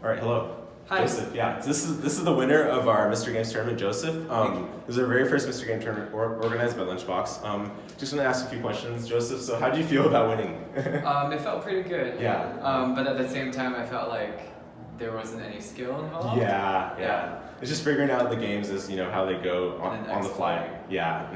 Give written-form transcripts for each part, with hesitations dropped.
All right, hello. Hi. Joseph, yeah. So this is the winner of our Mr. Games tournament, Joseph. This is our very first Mr. Game tournament organized by Lunchbox. Just want to ask a few questions, Joseph. So how did you feel about winning? It felt pretty good. Yeah. But at the same time, I felt like there wasn't any skill involved. Yeah. It's just figuring out the games as how they go on the fly. Yeah.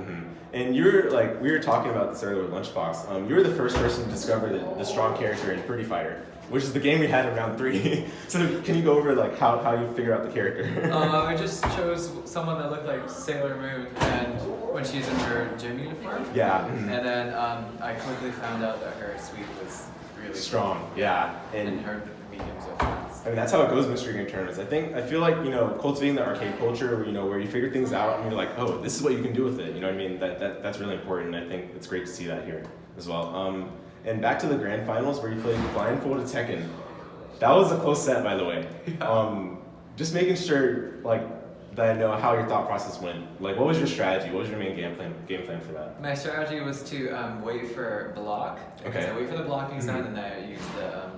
And you're like, we were talking about this earlier with Lunchbox. You were the first person to discover the strong character in Pretty Fighter, which is the game we had in round 3. So can you go over like how you figure out the character? I just chose someone that looked like Sailor Moon, and when she's in her gym uniform. Yeah. And then I quickly found out that her sweep was really strong. Yeah. And her mediums are fast. I mean, that's how it goes in Mystery Game tournaments. I feel like, cultivating the arcade culture, where you figure things out and you're like, oh, this is what you can do with it. You know what I mean? That's really important. I think it's great to see that here as well. And back to the grand finals where you played Blind Tekken. That was a close set, by the way. Yeah. Just making sure, that I know how your thought process went. Like, what was your strategy? What was your main game plan for that? My strategy was to wait for block. Okay. I wait for the blocking sound, and then I use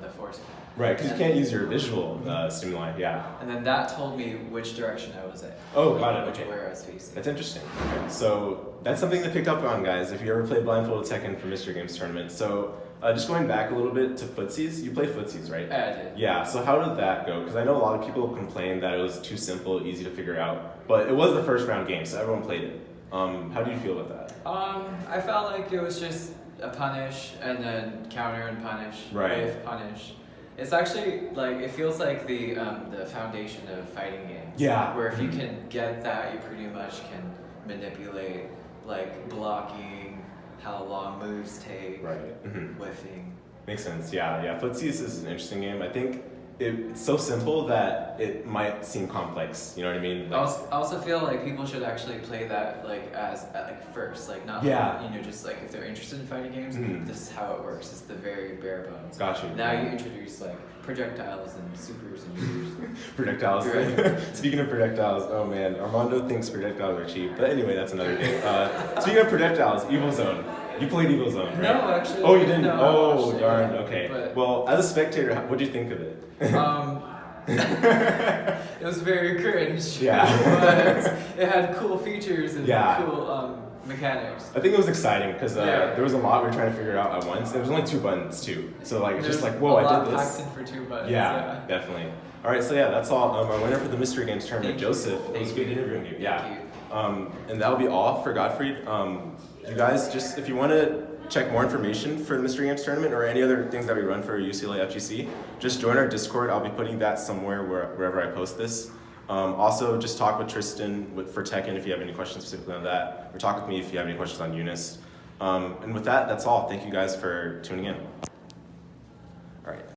the force. Right, because you can't use your visual stimuli, yeah. And then that told me which direction I was at. Oh, got it, okay. Where I was facing. That's interesting. Okay. So that's something to pick up on, guys, if you ever play Blindfolded Tekken for Mr. Games Tournament. So just going back a little bit to Footsies, you play Footsies, right? I did. Yeah, so how did that go? Because I know a lot of people complained that it was too simple, easy to figure out, but it was the first round game, so everyone played it. How do you feel about that? I felt like it was just a punish, and then counter and punish, right. Punish. It's actually it feels like the foundation of fighting games. Yeah. Where if you can get that, you pretty much can manipulate blocking, how long moves take, right. whiffing. Makes sense. Yeah. Footsies is an interesting game. I think it's so simple that it might seem complex. You know what I mean? I also feel like people should actually play that as first, not just if they're interested in fighting games. This is how it works. It's the very bare bones. Got you. Now you introduce projectiles and supers and users. Projectiles. Right. Speaking of projectiles, oh man, Armando thinks projectiles are cheap. But anyway, that's another day. Speaking of projectiles, Evil Zone. You played Evil Zone, right? No, actually. Oh, you didn't? No, oh, darn. Okay. But, well, as a spectator, what did you think of it? It was very cringe. Yeah. But it had cool features and cool mechanics. I think it was exciting because there was a lot we were trying to figure out at once. There was only 2 buttons too, so it's just whoa, I did this. Packed in for 2 buttons. Yeah, definitely. All right, so that's all. Our winner for the Mystery Games tournament, Joseph. It was good interviewing you. Thank you. And that'll be all for Godfrey. You guys, just if you want to check more information for the Mystery Games tournament or any other things that we run for UCLA FGC, just join our Discord. I'll be putting that somewhere wherever I post this. Also, just talk with Tristan for Tekken if you have any questions specifically on that, or talk with me if you have any questions on Eunice. And with that, that's all. Thank you guys for tuning in. All right.